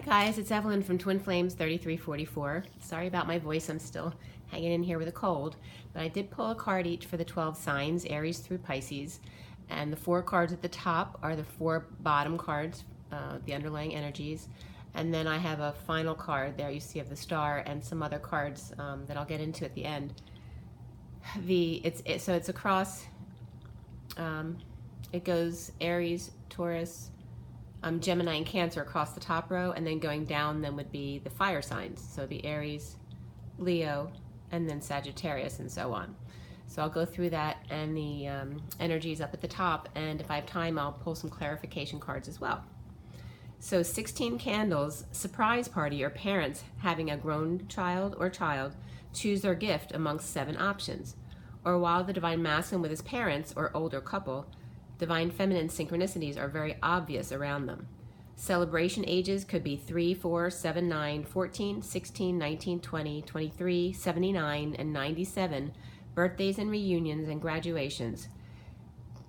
Hi guys, it's Evelyn from Twin Flames 3344. Sorry about my voice, I'm still hanging in here with a cold, but I did pull a card each for the 12 signs, Aries through Pisces, and the 4 cards at the top are the 4 bottom cards, the underlying energies, and then I have a final card there you see of the star and some other cards that I'll get into at the end. So it's across, it goes Aries, Taurus, Gemini and Cancer across the top row, and then going down then would be the fire signs. So it'd be Aries, Leo, and then Sagittarius, and so on. So I'll go through that and the energies up at the top, and if I have time I'll pull some clarification cards as well. So 16 candles, surprise party, or parents having a grown child or child choose their gift amongst 7 options. Or while the Divine Masculine with his parents or older couple, Divine Feminine synchronicities are very obvious around them. Celebration ages could be 3, 4, 7, 9, 14, 16, 19, 20, 23, 79, and 97, birthdays and reunions and graduations.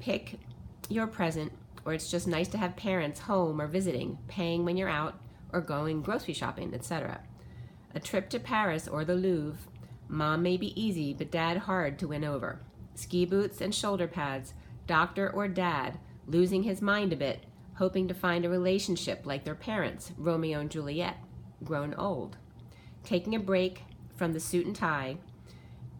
Pick your present, or it's just nice to have parents home or visiting, paying when you're out, or going grocery shopping, etc. A trip to Paris or the Louvre. Mom may be easy, but dad hard to win over. Ski boots and shoulder pads. Doctor or dad, losing his mind a bit, hoping to find a relationship like their parents, Romeo and Juliet, grown old. Taking a break from the suit and tie.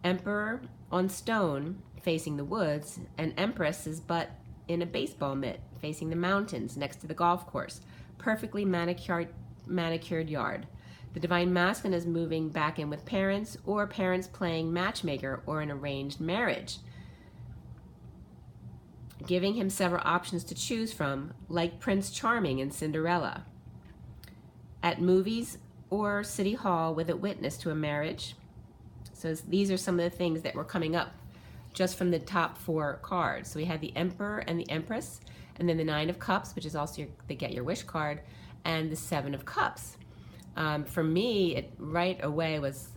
Emperor on stone, facing the woods, and Empress's butt in a baseball mitt, facing the mountains next to the golf course. Perfectly manicured yard. The Divine Masculine is moving back in with parents, or parents playing matchmaker or an arranged marriage, giving him several options to choose from, like Prince Charming in Cinderella. At movies or City Hall with a witness to a marriage. So these are some of the things that were coming up just from the top 4 cards. So we had the Emperor and the Empress, and then the 9 of Cups, which is also the Get Your Wish card, and the 7 of Cups. For me, it right away was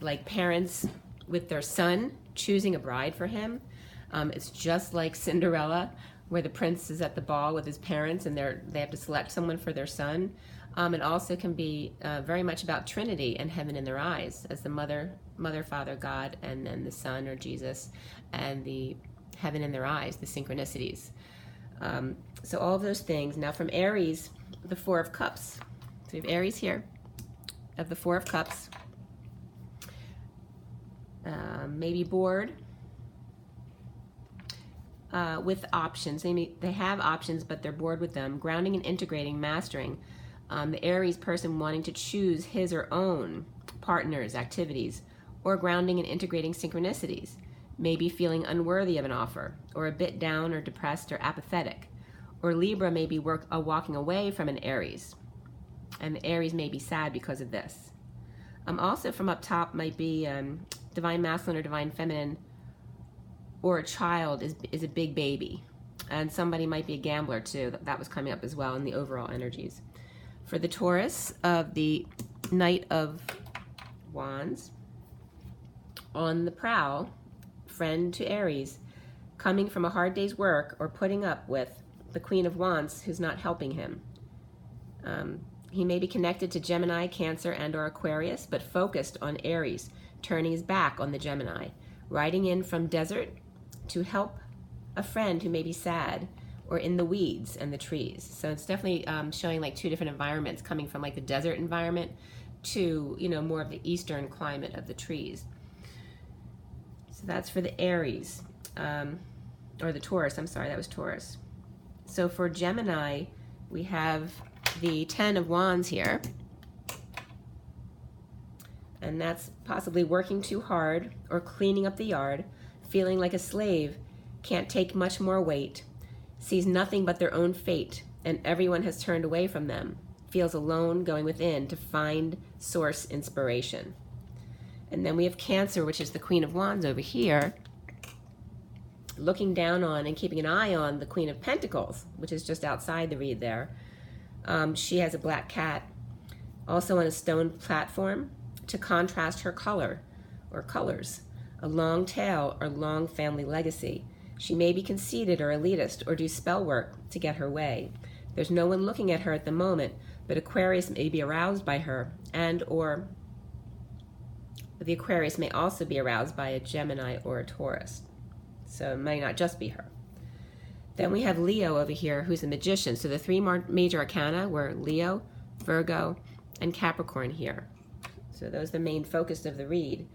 like parents with their son choosing a bride for him. It's just like Cinderella, where the prince is at the ball with his parents and they have to select someone for their son. It also can be very much about Trinity and heaven in their eyes, as the mother, Father, God, and then the Son, or Jesus, and the heaven in their eyes, the synchronicities. So all of those things. Now from Aries, the 4 of Cups. So we have Aries here, of the 4 of Cups. Maybe bored. With options. They have options, but they're bored with them. Grounding and integrating, mastering. The Aries person wanting to choose his or own partners, activities, or grounding and integrating synchronicities. Maybe feeling unworthy of an offer, or a bit down or depressed or apathetic. Or Libra may be walking away from an Aries, and the Aries may be sad because of this. Also from up top might be Divine Masculine or Divine Feminine, or a child is a big baby, and somebody might be a gambler too. That was coming up as well in the overall energies. For the Taurus of the Knight of Wands, on the prowl, friend to Aries, coming from a hard day's work or putting up with the Queen of Wands who's not helping him. He may be connected to Gemini, Cancer, and or Aquarius, but focused on Aries, turning his back on the Gemini. Riding in from desert to help a friend who may be sad, or in the weeds and the trees. So it's definitely showing like 2 different environments, coming from like the desert environment to, more of the eastern climate of the trees. So that's for the Aries, or the Taurus, I'm sorry, that was Taurus. So for Gemini, we have the 10 of Wands here, and that's possibly working too hard or cleaning up the yard, feeling like a slave, can't take much more weight, sees nothing but their own fate, and everyone has turned away from them, feels alone going within to find source inspiration. And then we have Cancer, which is the Queen of Wands over here, looking down on and keeping an eye on the Queen of Pentacles, which is just outside the read there. She has a black cat, also on a stone platform, to contrast her color, or colors, a long tail or long family legacy. She may be conceited or elitist or do spell work to get her way. There's no one looking at her at the moment, but Aquarius may be aroused by her, and or the Aquarius may also be aroused by a Gemini or a Taurus. So it may not just be her. Then we have Leo over here, who's a magician. So the three major arcana were Leo, Virgo, and Capricorn here. So those are the main focus of the read.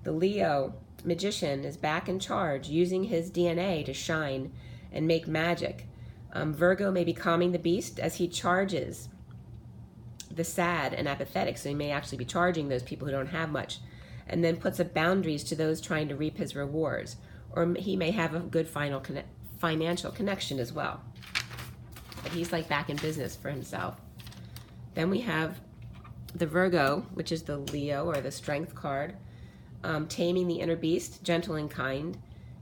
The Leo magician is back in charge, using his DNA to shine and make magic. Virgo may be calming the beast as he charges the sad and apathetic. So he may actually be charging those people who don't have much, and then puts up boundaries to those trying to reap his rewards. Or he may have a good financial connection as well. But he's like back in business for himself. Then we have the Virgo, which is the Leo or the strength card, taming the inner beast, gentle and kind,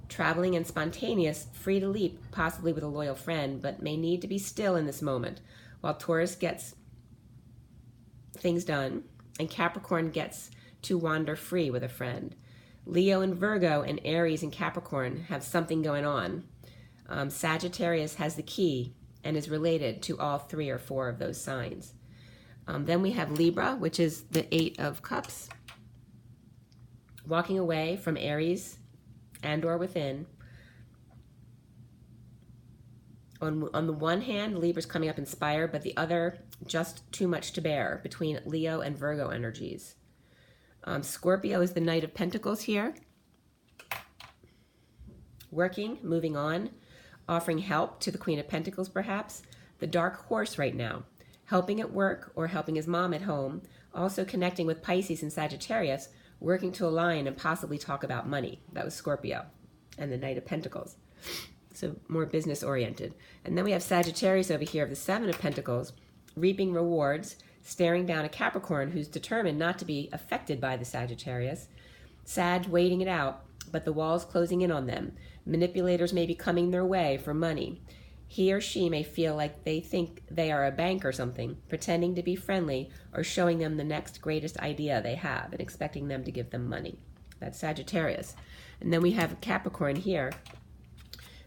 traveling and spontaneous, free to leap, possibly with a loyal friend, but may need to be still in this moment, while Taurus gets things done and Capricorn gets to wander free with a friend. Leo and Virgo and Aries and Capricorn have something going on. Sagittarius has the key and is related to all 3 or 4 of those signs. Then we have Libra, which is the 8 of Cups, walking away from Aries and or within. On the one hand, Libra's coming up inspired, but the other, just too much to bear between Leo and Virgo energies. Scorpio is the Knight of Pentacles here. Working, moving on, offering help to the Queen of Pentacles perhaps. The Dark Horse right now, helping at work or helping his mom at home. Also connecting with Pisces and Sagittarius, working to align and possibly talk about money. That was Scorpio and the Knight of Pentacles. So more business oriented. And then we have Sagittarius over here of the 7 of Pentacles, reaping rewards, staring down a Capricorn who's determined not to be affected by the Sagittarius. Sag waiting it out, but the walls closing in on them. Manipulators may be coming their way for money. He or she may feel like they think they are a bank or something, pretending to be friendly or showing them the next greatest idea they have and expecting them to give them money. That's Sagittarius. And then we have Capricorn here,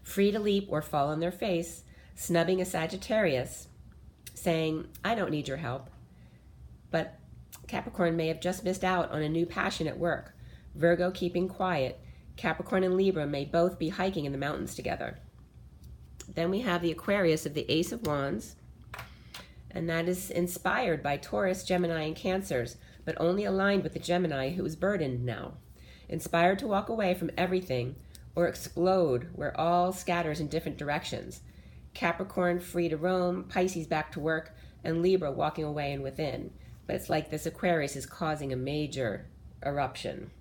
free to leap or fall on their face, snubbing a Sagittarius, saying, I don't need your help. But Capricorn may have just missed out on a new passion at work. Virgo keeping quiet. Capricorn and Libra may both be hiking in the mountains together. Then we have the Aquarius of the Ace of Wands, and that is inspired by Taurus, Gemini, and Cancers, but only aligned with the Gemini, who is burdened now. Inspired to walk away from everything or explode where all scatters in different directions. Capricorn free to roam, Pisces back to work, and Libra walking away and within. But it's like this Aquarius is causing a major eruption.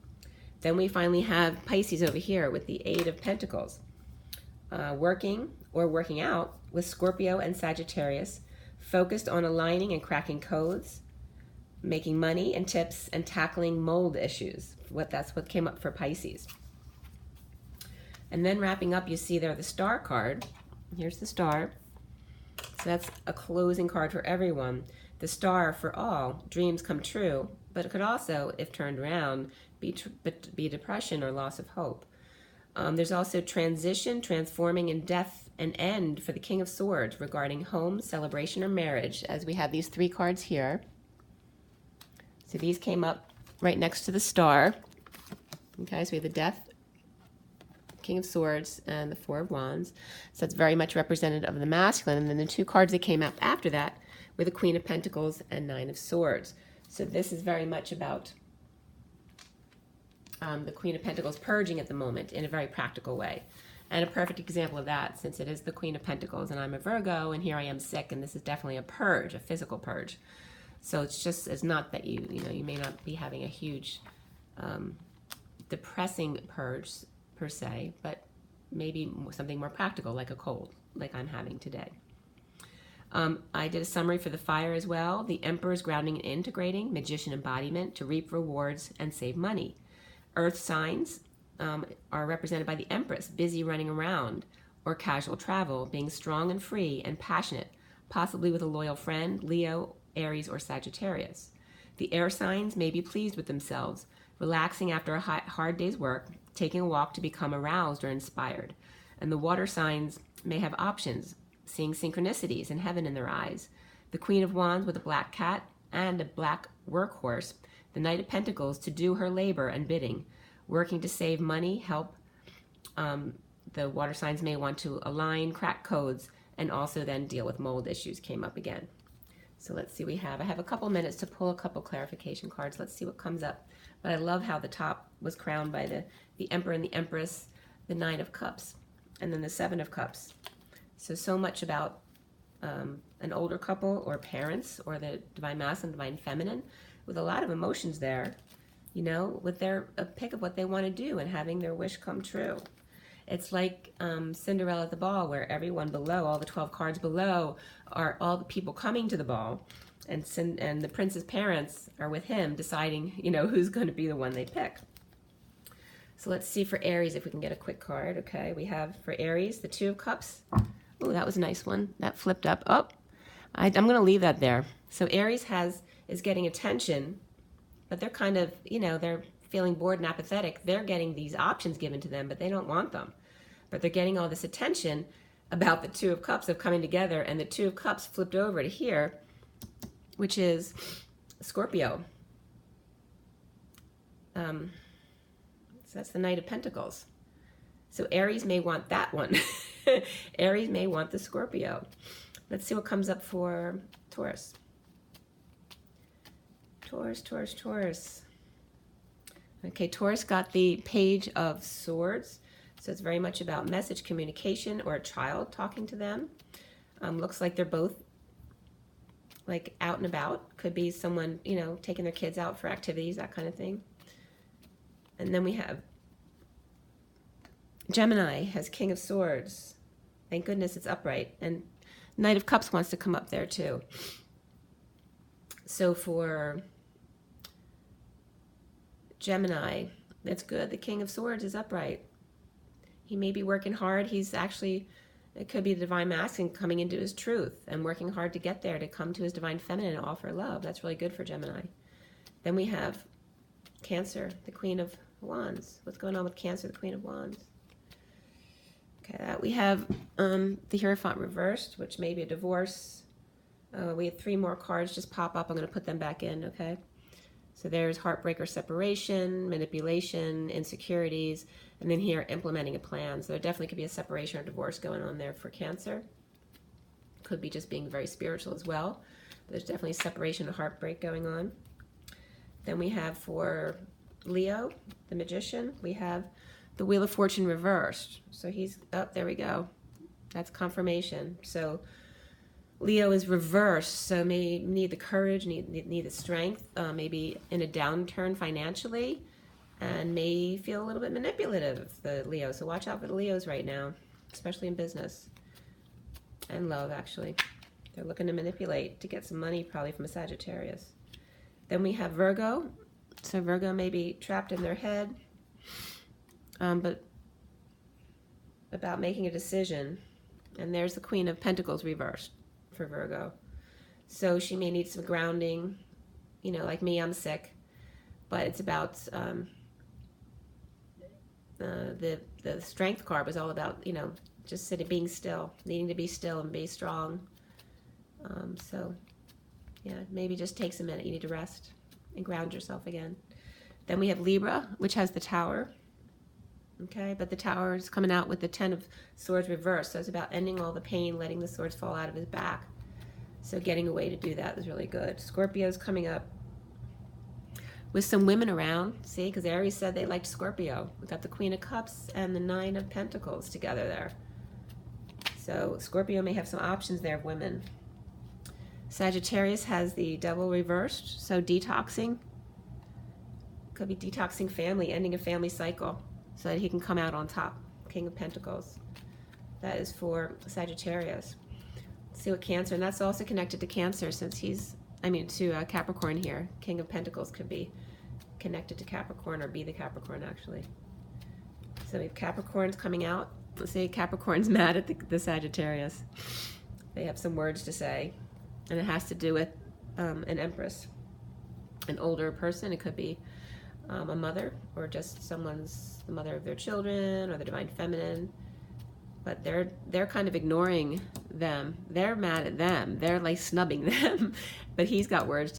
Then we finally have Pisces over here with the 8 of Pentacles, working or working out with Scorpio and Sagittarius, focused on aligning and cracking codes, making money and tips, and tackling mold issues. That's what came up for Pisces. And then wrapping up, you see there the Star card. Here's the Star. So that's a closing card for everyone. The Star for all, dreams come true, but it could also, if turned around, be depression or loss of hope. There's also transition, transforming, and death and end for the King of Swords regarding home, celebration, or marriage, as we have these 3 cards here. So these came up right next to the Star. Okay, so we have the Death, King of Swords, and the 4 of Wands. So that's very much representative of the masculine. And then the 2 cards that came up after that were the Queen of Pentacles and 9 of Swords. So this is very much about the Queen of Pentacles purging at the moment in a very practical way. And a perfect example of that, since it is the Queen of Pentacles and I'm a Virgo and here I am sick, and this is definitely a purge, a physical purge. So it's not that you may not be having a huge depressing purge per se, but maybe something more practical like a cold, like I'm having today. I did a summary for the fire as well. The Emperor is grounding and integrating, magician embodiment to reap rewards and save money. Earth signs are represented by the Empress, busy running around, or casual travel, being strong and free and passionate, possibly with a loyal friend, Leo, Aries, or Sagittarius. The air signs may be pleased with themselves, relaxing after a hard day's work, taking a walk to become aroused or inspired. And the water signs may have options, seeing synchronicities and heaven in their eyes, the Queen of Wands with a black cat and a black workhorse, the Knight of Pentacles to do her labor and bidding, working to save money, help. The water signs may want to align, crack codes, and also then deal with mold issues came up again. So let's see what I have a couple minutes to pull a couple clarification cards. Let's see what comes up. But I love how the top was crowned by the Emperor and the Empress, the Nine of Cups, and then the Seven of Cups. So much about an older couple or parents or the Divine Masculine, Divine Feminine with a lot of emotions there, you know, with a pick of what they want to do and having their wish come true. It's like Cinderella at the ball, where everyone below, all the 12 cards below, are all the people coming to the ball, and the prince's parents are with him deciding, you know, who's going to be the one they pick. So let's see for Aries if we can get a quick card. Okay, we have for Aries the Two of Cups. Oh, that was a nice one. That flipped up. Oh, I'm going to leave that there. So Aries is getting attention, but they're kind of, you know, they're feeling bored and apathetic. They're getting these options given to them, but they don't want them. But they're getting all this attention about the Two of Cups of coming together, and the Two of Cups flipped over to here, which is Scorpio. So that's the Knight of Pentacles. So Aries may want that one. Aries may want the Scorpio. Let's see what comes up for Taurus. Taurus. Okay, Taurus got the Page of Swords. So it's very much about message communication or a child talking to them. Looks like they're both like out and about. Could be someone, you know, taking their kids out for activities, that kind of thing. And then we have Gemini has King of Swords. Thank goodness it's upright. And Knight of Cups wants to come up there too. So for Gemini, that's good. The King of Swords is upright. He may be working hard. He's actually, it could be the Divine Masculine coming into his truth and working hard to get there, to come to his Divine Feminine and offer love. That's really good for Gemini. Then we have Cancer, the Queen of Wands. What's going on with Cancer, the Queen of Wands? Okay, we have the Hierophant reversed, which may be a divorce. We have 3 more cards just pop up. I'm going to put them back in, okay? So there's heartbreak or separation, manipulation, insecurities, and then here implementing a plan. So there definitely could be a separation or divorce going on there for Cancer. Could be just being very spiritual as well. But there's definitely separation and heartbreak going on. Then we have for Leo, the Magician, we have the Wheel of Fortune reversed. So he's, oh, there we go. That's confirmation. So Leo is reversed, so may need the courage, need the strength, maybe in a downturn financially, and may feel a little bit manipulative, the Leo. So watch out for the Leos right now, especially in business and love, actually. They're looking to manipulate to get some money, probably from a Sagittarius. Then we have Virgo. So Virgo may be trapped in their head, but about making a decision. And there's the Queen of Pentacles reversed for Virgo. So she may need some grounding. You know, like me, I'm sick. But it's about the Strength card was all about, you know, just sitting, being still, needing to be still and be strong. So, yeah, maybe just takes a minute. You need to rest and ground yourself again. Then we have Libra, which has the Tower. Okay, but the Tower is coming out with the 10 of Swords reversed. So it's about ending all the pain, letting the swords fall out of his back. So getting a way to do that is really good. Scorpio's coming up with some women around. See, because Aries said they liked Scorpio. We've got the Queen of Cups and the 9 of Pentacles together there. So Scorpio may have some options there of women. Sagittarius has the Devil reversed. So detoxing. Could be detoxing family, ending a family cycle, so that he can come out on top. King of Pentacles. That is for Sagittarius. Let's see what Cancer, and that's also connected to Cancer since he's, to Capricorn here. King of Pentacles could be connected to Capricorn or be the Capricorn actually. So we have Capricorns coming out. Let's say Capricorn's mad at the Sagittarius. They have some words to say, and it has to do with an Empress, an older person. It could be a mother, or just someone's the mother of their children, or the Divine Feminine. But they're kind of ignoring them. They're mad at them. They're like snubbing them, but he's got words